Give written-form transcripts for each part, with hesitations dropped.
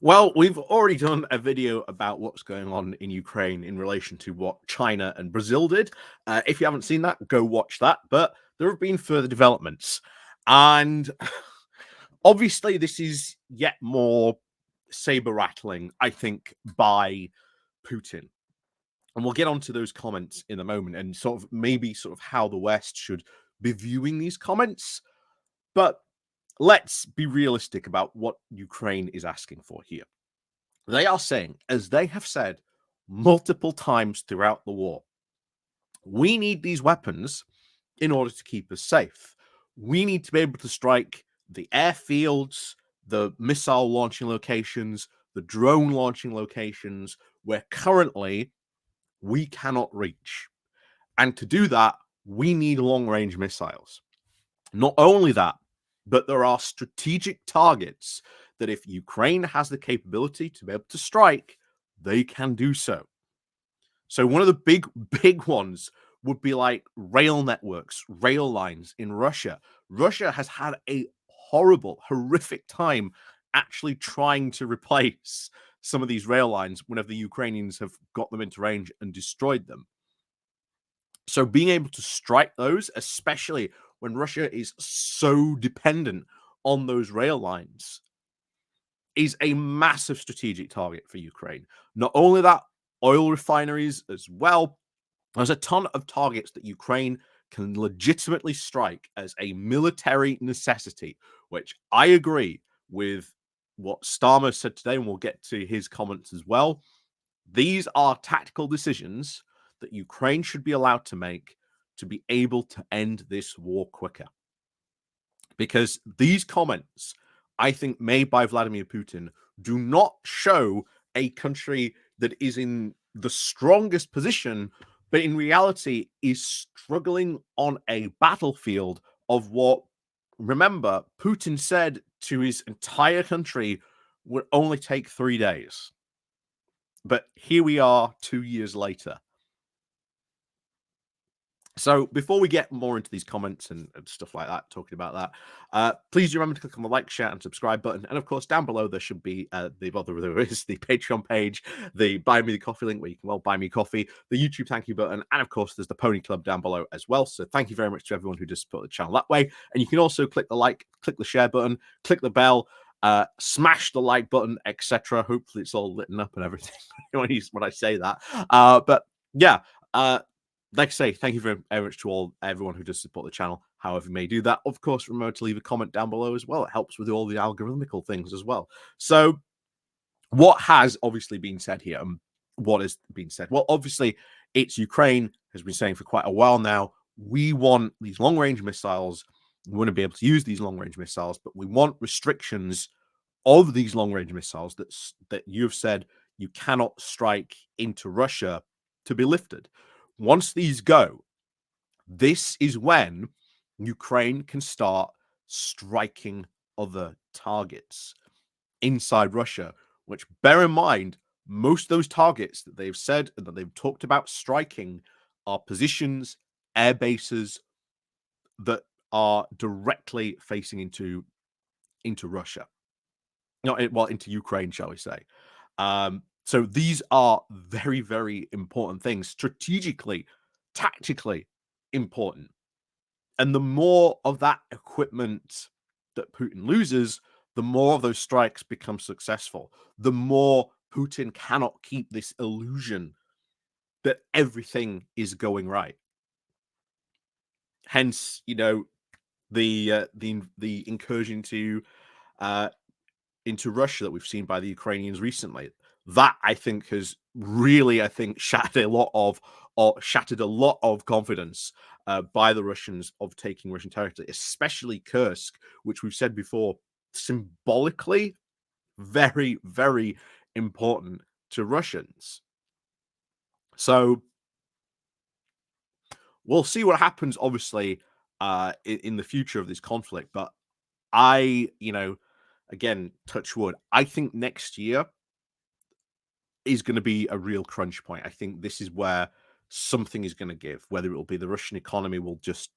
Well, we've already done a video about what's going on in Ukraine in relation to what China and Brazil did. If you haven't seen that, go watch that. But there have been further developments. And obviously, this is yet more saber rattling, I think, by Putin. And we'll get onto those comments in a moment and sort of maybe sort of how the West should be viewing these comments. But let's be realistic about what Ukraine is asking for here. They are saying, as they have said multiple times throughout the war, we need these weapons in order to keep us safe. We need to be able to strike the airfields, the missile launching locations, the drone launching locations where currently we cannot reach. And to do that, we need long range missiles. Not only that, but there are strategic targets that if Ukraine has the capability to be able to strike, they can do so. So one of the big ones would be like rail networks, rail lines in Russia. Russia has had a horrible, horrific time actually trying to replace some of these rail lines whenever the Ukrainians have got them into range and destroyed them. So being able to strike those, especially when Russia is so dependent on those rail lines, is a massive strategic target for Ukraine. Not only that, oil refineries as well. There's a ton of targets that Ukraine can legitimately strike as a military necessity, which I agree with what Starmer said today, and we'll get to his comments as well. These are tactical decisions that Ukraine should be allowed to make to be able to end this war quicker. Because these comments, I think, made by Vladimir Putin do not show a country that is in the strongest position, but in reality is struggling on a battlefield of what, remember, Putin said to his entire country would only take 3 days. But here we are 2 years later. So before we get more into these comments and stuff like that, talking about that, please remember to click on the like, share, and subscribe button. And of course, down below there should be there is the Patreon page, the Buy Me the Coffee link where you can buy me coffee, the YouTube thank you button, and of course there's the Pony Club down below as well. So thank you very much to everyone who does support the channel that way. And you can also click the like, click the share button, click the bell, smash the like button, etc. Hopefully it's all lit up and everything when I say that. But yeah. Like I say, thank you very much to everyone who does support the channel, however you may do that. Of course, remember to leave a comment down below as well. It helps with all the algorithmical things as well. So what has obviously been said here, and what has been said? Well, obviously, it's Ukraine has been saying for quite a while now, we want these long-range missiles. We want to be able to use these long-range missiles, but we want restrictions of these long-range missiles that you've said you cannot strike into Russia to be lifted. Once these go, this is when Ukraine can start striking other targets inside Russia, which, bear in mind, most of those targets that they've said and that they've talked about striking are positions, air bases that are directly facing into Russia. Into Ukraine, shall we say. So these are very, very important things, strategically, tactically important. And the more of that equipment that Putin loses, the more of those strikes become successful. The more Putin cannot keep this illusion that everything is going right. Hence, the incursion into Russia that we've seen by the Ukrainians recently. That I think has really, shattered a lot of confidence by the Russians of taking Russian territory, especially Kursk, which we've said before, symbolically very, very important to Russians. So we'll see what happens, obviously, in the future of this conflict. But again, touch wood, I think next year is going to be a real crunch point. I think this is where something is going to give, whether it will be the Russian economy will just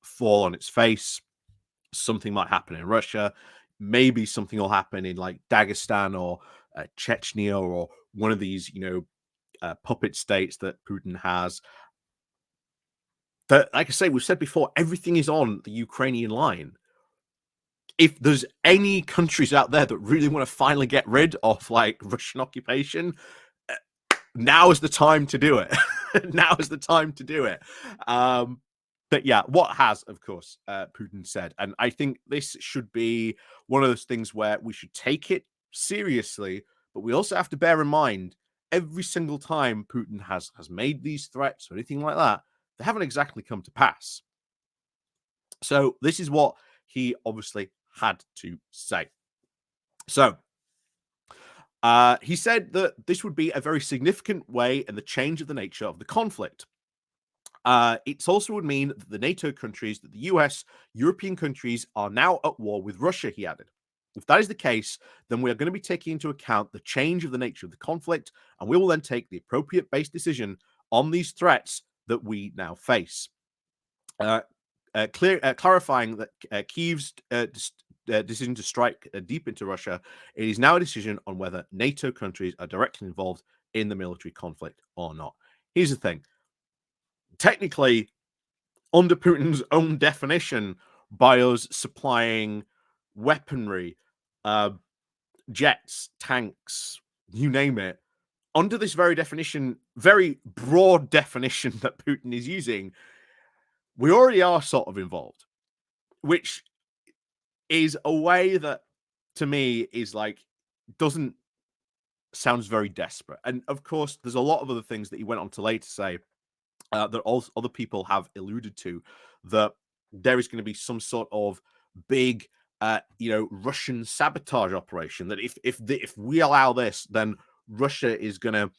fall on its face. Something might happen in Russia. maybe something will happen in like Dagestan or Chechnya or one of these, puppet states that Putin has. That, like I say, we've said before, everything is on the Ukrainian line. If there's any countries out there that really want to finally get rid of like Russian occupation, now is the time to do it. Now is the time to do it. But yeah, what has, of course, Putin said, and I think this should be one of those things where we should take it seriously, but we also have to bear in mind every single time Putin has made these threats or anything like that, they haven't exactly come to pass. So this is what he obviously had to say. So he said that this would be a very significant way in the change of the nature of the conflict. It also would mean that the NATO countries, that the US, European countries are now at war with Russia, he added. If that is the case, then we are going to be taking into account the change of the nature of the conflict, and we will then take the appropriate based decision on these threats that we now face. Clarifying that Kyiv's decision to strike deep into Russia, it is now a decision on whether NATO countries are directly involved in the military conflict or not. Here's the thing. Technically, under Putin's own definition, by us supplying weaponry, jets, tanks, you name it, under this very definition, very broad definition that Putin is using, we already are sort of involved, which is a way that, to me, is like, doesn't sounds very desperate. And of course, there's a lot of other things that he went on to later say that also other people have alluded to, that there is going to be some sort of big, Russian sabotage operation. That if we allow this, then Russia is going to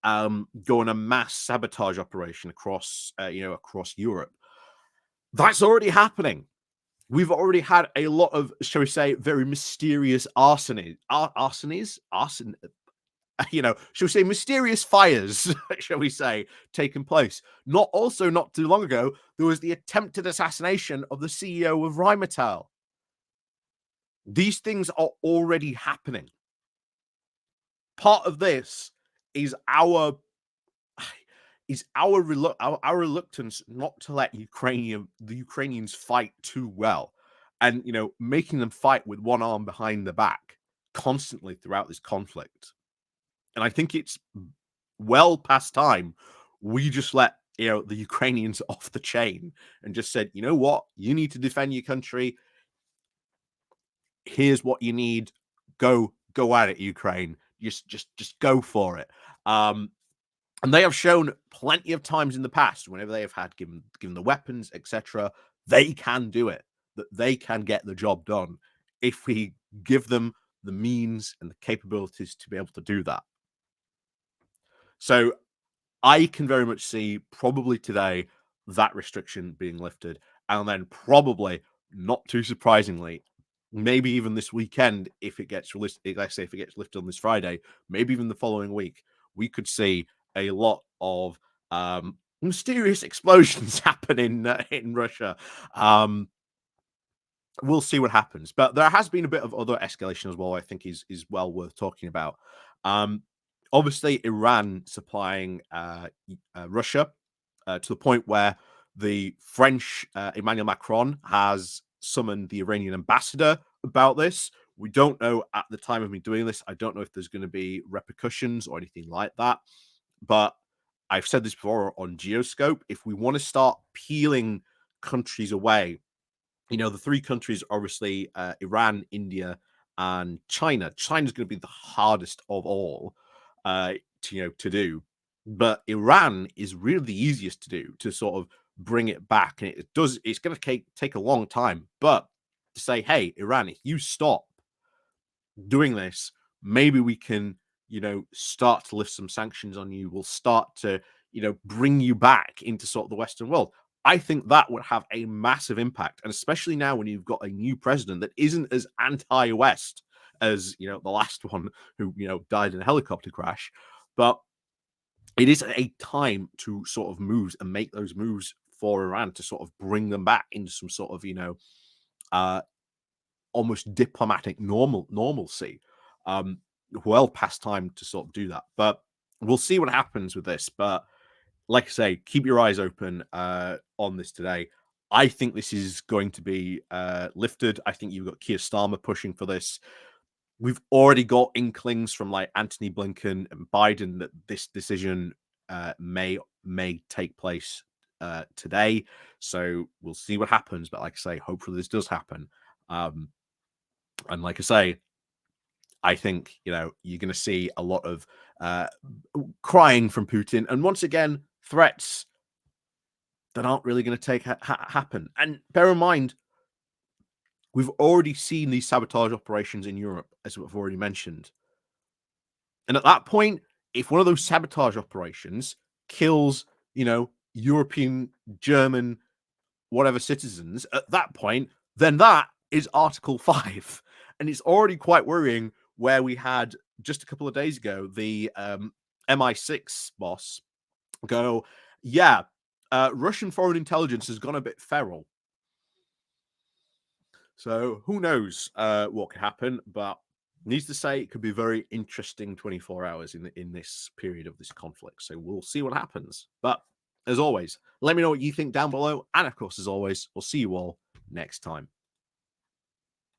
go on a mass sabotage operation across Europe. That's already happening. We've already had a lot of, shall we say, very mysterious shall we say, mysterious fires, shall we say, taken place. Not too long ago, there was the attempted assassination of the CEO of Rheinmetall. These things are already happening. Part of this is our reluctance not to let the Ukrainians fight too well, and making them fight with one arm behind the back constantly throughout this conflict. And I think it's well past time we just let the Ukrainians off the chain and just said, you know what, you need to defend your country. Here's what you need. Go at it, Ukraine. Just go for it. And they have shown plenty of times in the past, whenever they have had given the weapons, etc., they can do it. That they can get the job done if we give them the means and the capabilities to be able to do that. So I can very much see probably today that restriction being lifted, and then probably, not too surprisingly, maybe even this weekend, if it gets released, like I say, if it gets lifted on this Friday, maybe even the following week, we could see a lot of mysterious explosions happen in Russia. We'll see what happens, but there has been a bit of other escalation as well. I think is well worth talking about. Obviously, Iran supplying Russia to the point where the French Emmanuel Macron has summoned the Iranian ambassador about this. We don't know at the time of me doing this. I don't know if there's going to be repercussions or anything like that. But I've said this before on Geoscope. If we want to start peeling countries away, the three countries, obviously, Iran, India, and China. China's going to be the hardest of all to do. But Iran is really the easiest to do, to sort of bring it back. And it's going to take a long time. But to say, hey, Iran, if you stop doing this, maybe we can, start to lift some sanctions on you. We'll start to, bring you back into sort of the Western world. I think that would have a massive impact. And especially now when you've got a new president that isn't as anti-West as, the last one who, died in a helicopter crash. But it is a time to sort of move and make those moves for Iran to sort of bring them back into some sort of, almost diplomatic normalcy. Well past time to sort of do that. But we'll see what happens with this. But like I say, keep your eyes open on this today. I think this is going to be lifted. I think you've got Keir Starmer pushing for this. We've already got inklings from like Antony, Blinken, and Biden that this decision may take place today. So we'll see what happens. But like I say, hopefully this does happen. And like I say, I think you're going to see a lot of crying from Putin, and once again, threats that aren't really going to happen. And bear in mind, we've already seen these sabotage operations in Europe, as we've already mentioned. And at that point, if one of those sabotage operations kills, European, German, whatever citizens, at that point, then that is Article 5. And it's already quite worrying where we had just a couple of days ago, the MI6 boss go, yeah, Russian foreign intelligence has gone a bit feral. So who knows what could happen, but needs to say it could be a very interesting 24 hours in this period of this conflict. So we'll see what happens. But as always, let me know what you think down below. And of course, as always, we'll see you all next time.